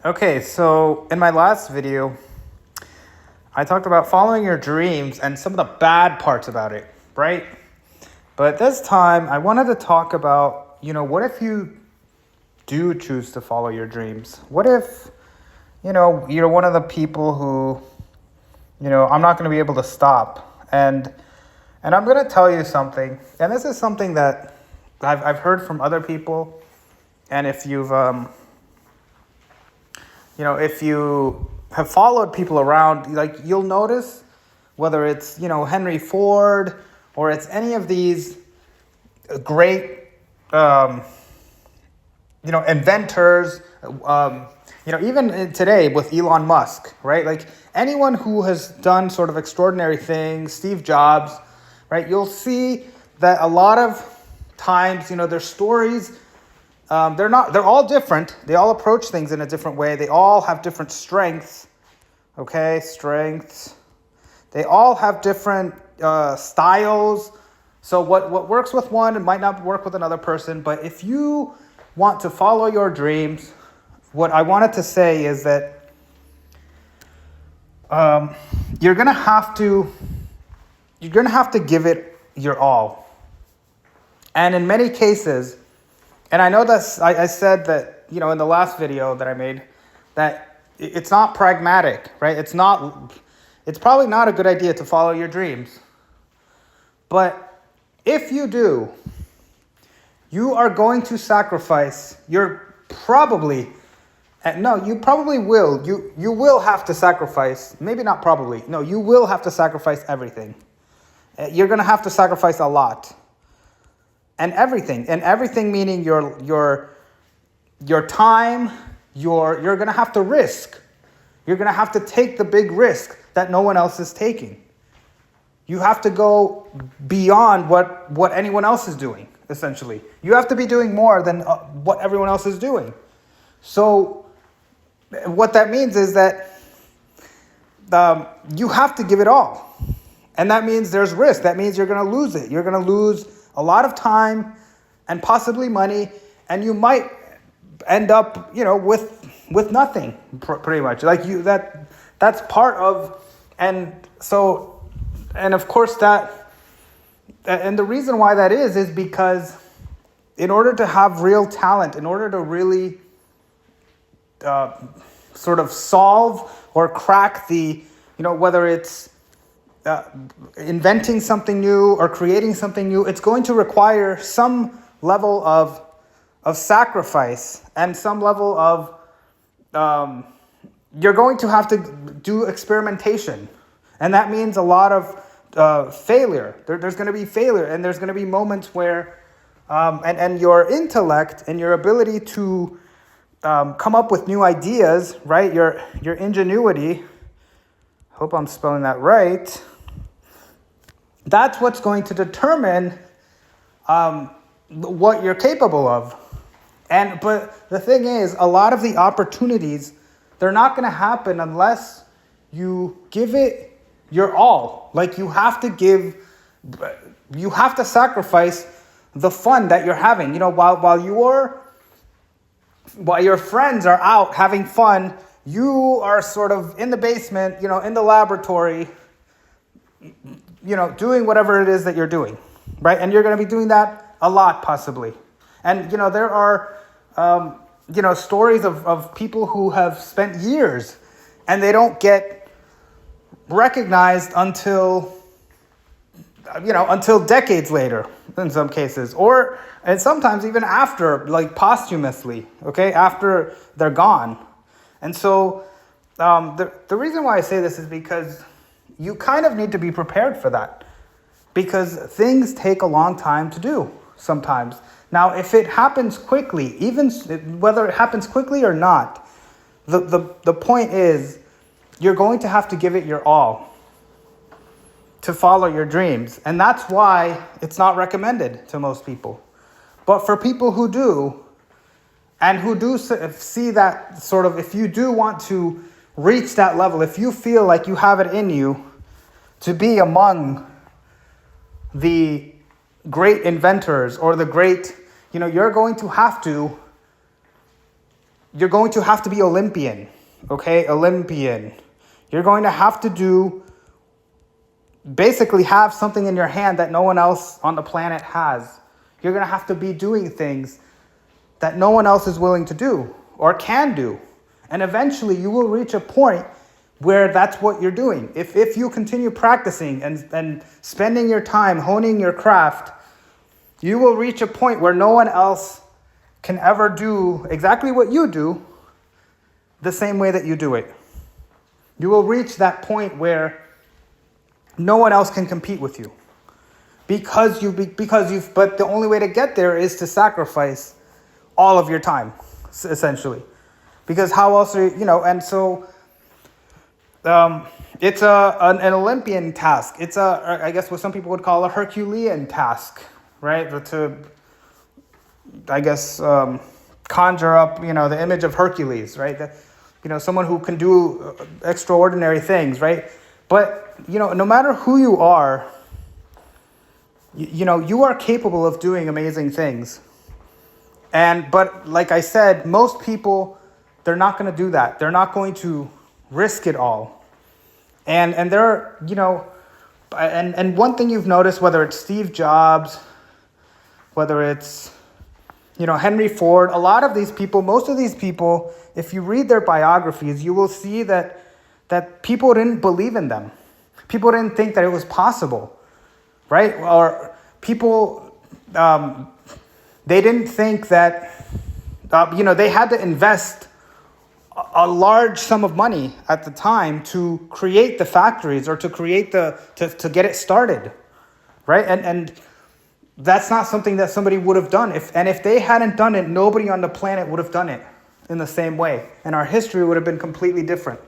Okay, so in my last video, I talked about following your dreams and some of the bad parts about it, right? But this time, I wanted to talk about, what if you do choose to follow your dreams? What if, you're one of the people who, I'm not going to be able to stop. And I'm going to tell you something, and this is something that I've heard from other people, and if you have followed people around, like you'll notice whether it's, Henry Ford or it's any of these great, inventors, even today with Elon Musk, right? Like anyone who has done sort of extraordinary things, Steve Jobs, right? You'll see that a lot of times, their stories, they're all different. They all approach things in a different way. They all have different strengths. Okay, strengths. They all have different styles. So what works with one, it might not work with another person. But if you want to follow your dreams, what I wanted to say is that you're gonna have to give it your all. And in many cases, and I know that I said that, in the last video that I made, that it's not pragmatic, right? It's probably not a good idea to follow your dreams. But if you do, you are going to sacrifice. You probably will. You will have to sacrifice. Maybe not probably. No, you will have to sacrifice everything. You're going to have to sacrifice a lot. And everything meaning your time, you're going to have to risk. You're going to have to take the big risk that no one else is taking. You have to go beyond what anyone else is doing, essentially. You have to be doing more than what everyone else is doing. So what that means is that you have to give it all. And that means there's risk. That means you're going to lose it. You're going to lose a lot of time and possibly money, and you might end up, with nothing, pretty much. Like that's part of, and of course and the reason why that is because in order to have real talent, in order to really sort of solve or crack the, whether it's inventing something new or creating something new, it's going to require some level of sacrifice and some level of you're going to have to do experimentation, and that means a lot of failure. There's going to be failure, and there's going to be moments where and your intellect and your ability to come up with new ideas, right? Your ingenuity. Hope I'm spelling that right. That's what's going to determine what you're capable of. But the thing is, a lot of the opportunities, they're not going to happen unless you give it your all. Like you have to sacrifice the fun that you're having. While your friends are out having fun, you are sort of in the basement, in the laboratory, doing whatever it is that you're doing, right? And you're going to be doing that a lot, possibly. And, there are, stories of people who have spent years and they don't get recognized until decades later in some cases, and sometimes even after, like posthumously, okay, after they're gone. And so the reason why I say this is because you kind of need to be prepared for that, because things take a long time to do sometimes. Now, if it happens quickly, even whether it happens quickly or not, the point is you're going to have to give it your all to follow your dreams. And that's why it's not recommended to most people. But for people who do, and who do see that sort of, if you do want to reach that level, if you feel like you have it in you to be among the great inventors or the great, you're going to have to you're going to have to be Olympian, okay? Olympian. You're going to have to basically have something in your hand that no one else on the planet has. You're going to have to be doing things that no one else is willing to do or can do. And eventually you will reach a point where that's what you're doing. If you continue practicing and spending your time honing your craft, you will reach a point where no one else can ever do exactly what you do the same way that you do it. You will reach that point where no one else can compete with you. But the only way to get there is to sacrifice all of your time, essentially. Because how else are you, and so it's an Olympian task. It's I guess what some people would call a Herculean task, right? To, I guess, conjure up, the image of Hercules, right? Someone who can do extraordinary things, right? But, no matter who you are, you are capable of doing amazing things. But like I said, most people, they're not going to do that. They're not going to risk it all. And there are, and one thing you've noticed, whether it's Steve Jobs, whether it's, Henry Ford, a lot of these people, most of these people, if you read their biographies, you will see that people didn't believe in them. People didn't think that it was possible, right? Or people, they didn't think that, they had to invest a large sum of money at the time to create the factories or to create to get it started, right? And that's not something that somebody would have done. If they hadn't done it, nobody on the planet would have done it in the same way. And our history would have been completely different.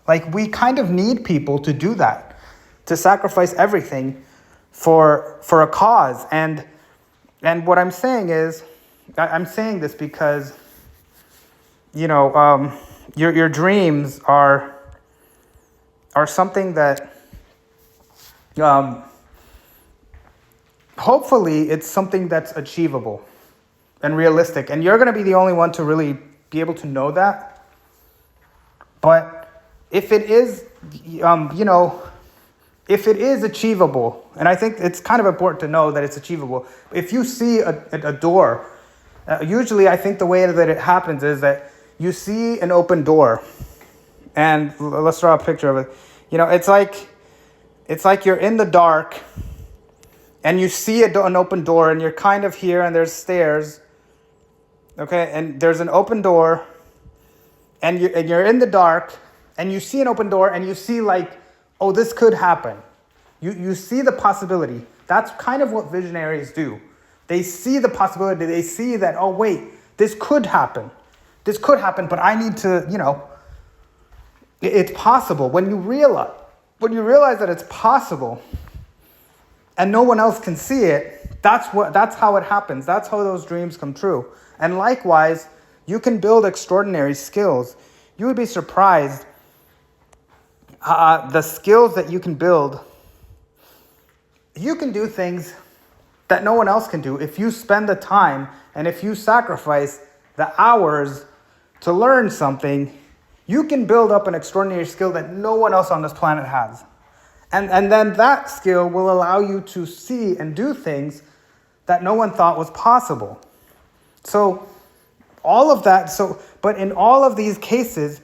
Like, we kind of need people to do that, to sacrifice everything for a cause. And what I'm saying is, I'm saying this because, your dreams are something that, hopefully it's something that's achievable and realistic. And you're going to be the only one to really be able to know that. But if it is, if it is achievable, and I think it's kind of important to know that it's achievable. If you see a door, usually I think the way that it happens is that you see an open door, and let's draw a picture of it. It's like you're in the dark, and you see an open door, and you're kind of here, and there's stairs, okay, and there's an open door, and you're in the dark, and you see an open door, and you see oh, this could happen. You see the possibility. That's kind of what visionaries do. They see the possibility. They see that, oh, wait, this could happen. This could happen, but I need to, it's possible. When you realize that it's possible and no one else can see it, that's how it happens. That's how those dreams come true. And likewise, you can build extraordinary skills. You would be surprised the skills that you can build. You can do things that no one else can do if you spend the time and if you sacrifice the hours to learn something. You can build up an extraordinary skill that no one else on this planet has. And then that skill will allow you to see and do things that no one thought was possible. So all of that, but in all of these cases,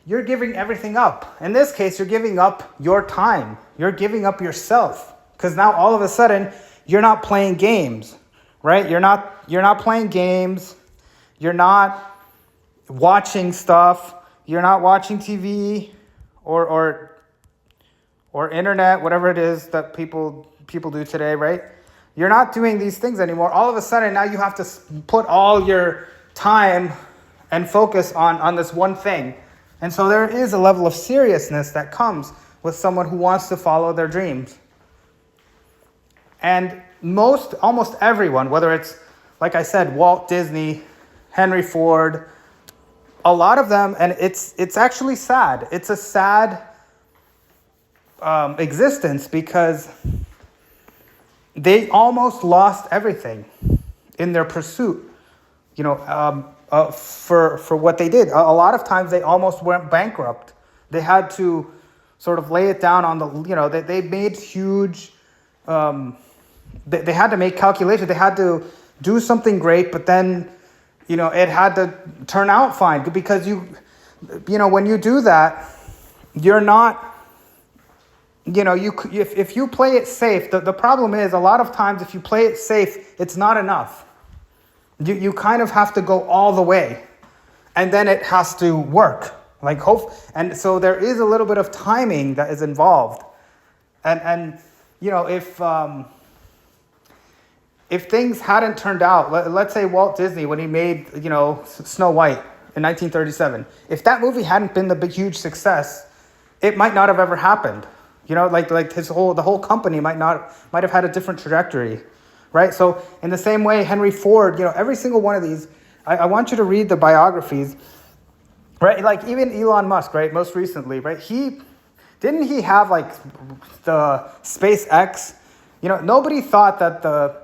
you're giving everything up. In this case, you're giving up your time. You're giving up yourself. Because now all of a sudden, you're not playing games, right? You're not playing games. You're not watching stuff. You're not watching TV or internet, whatever it is that people do today, right? You're not doing these things anymore. All of a sudden, now you have to put all your time and focus on this one thing. And so there is a level of seriousness that comes with someone who wants to follow their dreams. And almost everyone, whether it's, like I said, Walt Disney, Henry Ford, a lot of them, and it's actually sad. It's a sad existence because they almost lost everything in their pursuit. for what they did. A lot of times they almost went bankrupt. They had to sort of lay it down on the, they made huge, they had to make calculations. They had to do something great, but then, it had to turn out fine, because when you do that, you're not, if you play it safe, the problem is a lot of times if you play it safe, it's not enough. You kind of have to go all the way, and then it has to work. And so there is a little bit of timing that is involved, and if things hadn't turned out, let's say Walt Disney, when he made Snow White in 1937, if that movie hadn't been the big huge success, it might not have ever happened. The whole company might have had a different trajectory, right? So in the same way, Henry Ford, every single one of these, I want you to read the biographies, right? Like even Elon Musk, right? Most recently, right? He have the SpaceX? Nobody thought that the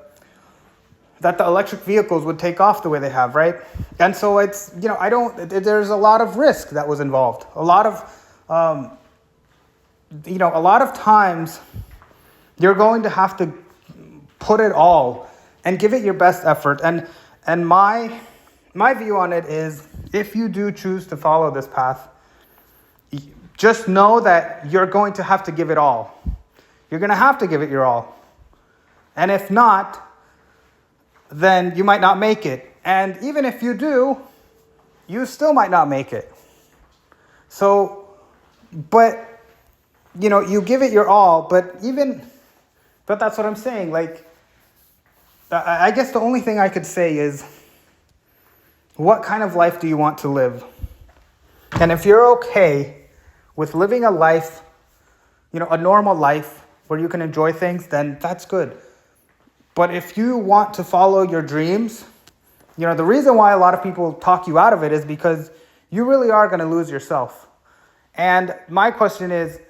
electric vehicles would take off the way they have, right? And so it's, there's a lot of risk that was involved. A lot of times you're going to have to put it all and give it your best effort. And my view on it is, if you do choose to follow this path, just know that you're going to have to give it all. You're going to have to give it your all. And if not, then you might not make it. And even if you do, you still might not make it. So, but, you give it your all, but that's what I'm saying. I guess the only thing I could say is, what kind of life do you want to live? And if you're okay with living a life, a normal life where you can enjoy things, then that's good. But if you want to follow your dreams, the reason why a lot of people talk you out of it is because you really are going to lose yourself. And my question is,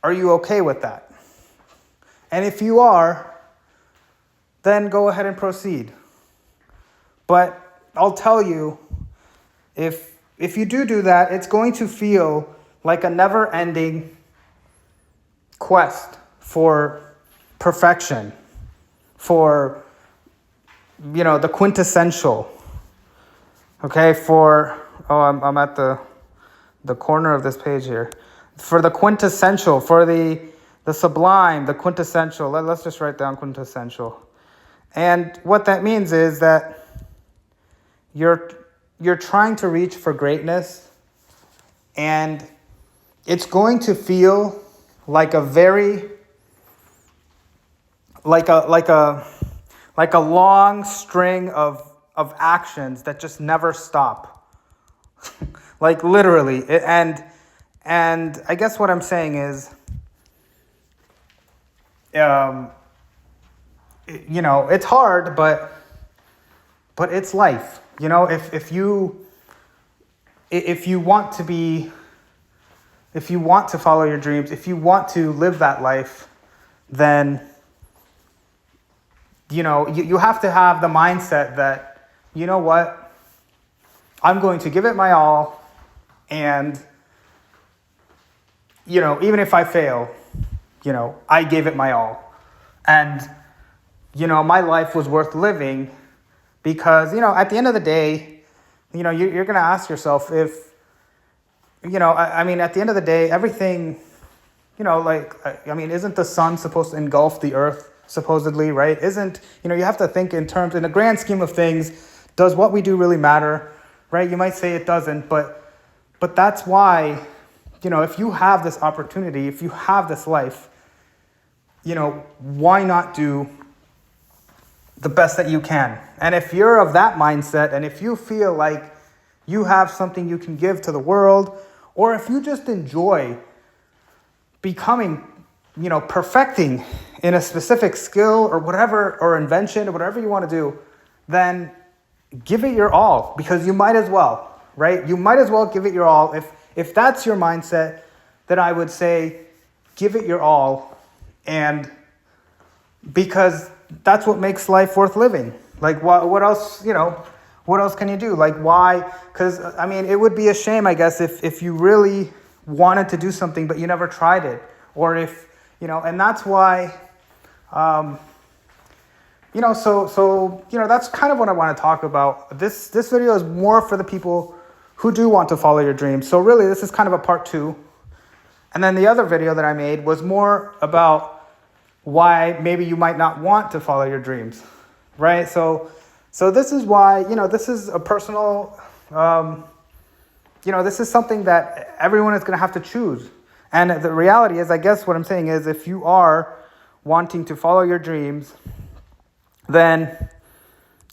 are you okay with that? And if you are, then go ahead and proceed. But I'll tell you, if you do that, it's going to feel like a never-ending quest for perfection, for, the quintessential. Okay, I'm at the corner of this page here. For the quintessential, for the sublime, the quintessential. Let's just write down quintessential. And what that means is that you're trying to reach for greatness, and it's going to feel like a very like a long string of actions that just never stop. Literally. And I guess what I'm saying is, it's hard, but it's life. If you want to follow your dreams, if you want to live that life, then you have to have the mindset that, what, I'm going to give it my all, and even if I fail, I gave it my all, and my life was worth living, because at the end of the day, you're going to ask yourself if at the end of the day, everything, isn't the sun supposed to engulf the earth? Supposedly, right? Isn't, you have to think in the grand scheme of things, does what we do really matter, right? You might say it doesn't, but that's why, if you have this opportunity, if you have this life, why not do the best that you can? And if you're of that mindset, and if you feel like you have something you can give to the world, or if you just enjoy becoming, perfecting in a specific skill or whatever, or invention or whatever you want to do, then give it your all, because you might as well, right? You might as well give it your all. If that's your mindset, then I would say give it your all, and because that's what makes life worth living. What else, What else can you do? Like, why? Because, I mean, it would be a shame, I guess, if you really wanted to do something, but you never tried it. Or if, and that's why, that's kind of what I want to talk about. This video is more for the people who do want to follow your dreams. So really, this is kind of a part 2. And then the other video that I made was more about why maybe you might not want to follow your dreams, right? So this is why, this is a personal, this is something that everyone is going to have to choose. And the reality is, I guess what I'm saying is, if you are wanting to follow your dreams, then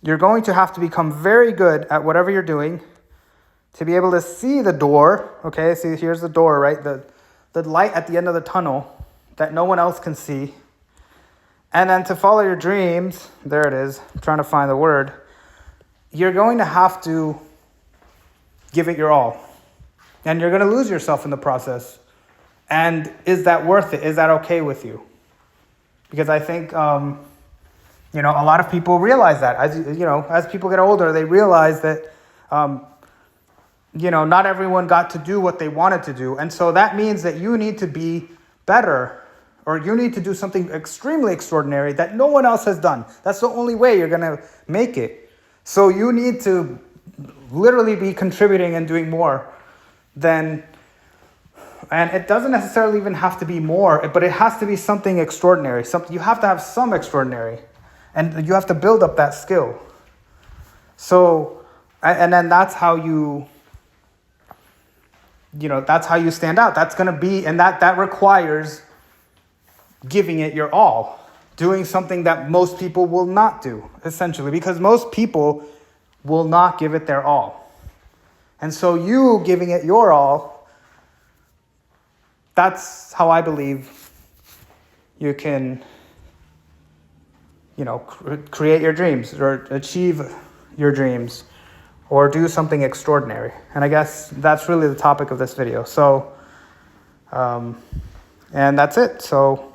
you're going to have to become very good at whatever you're doing to be able to see the door. Okay, see, here's the door, right? The light at the end of the tunnel that no one else can see. And then to follow your dreams, there it is, I'm trying to find the word, you're going to have to give it your all. And you're going to lose yourself in the process. And is that worth it? Is that okay with you? Because I think, a lot of people realize that. As people get older, they realize that, not everyone got to do what they wanted to do. And so that means that you need to be better, or you need to do something extremely extraordinary that no one else has done. That's the only way you're going to make it. So you need to literally be contributing and doing more than, and it doesn't necessarily even have to be more, but it has to be something extraordinary. You have to have some extraordinary, and you have to build up that skill. So, and then that's how that's how you stand out. That's going to be, and that requires giving it your all, doing something that most people will not do, essentially, because most people will not give it their all. And so you giving it your all, that's how I believe you can, create your dreams or achieve your dreams or do something extraordinary. And I guess that's really the topic of this video. So, and that's it. So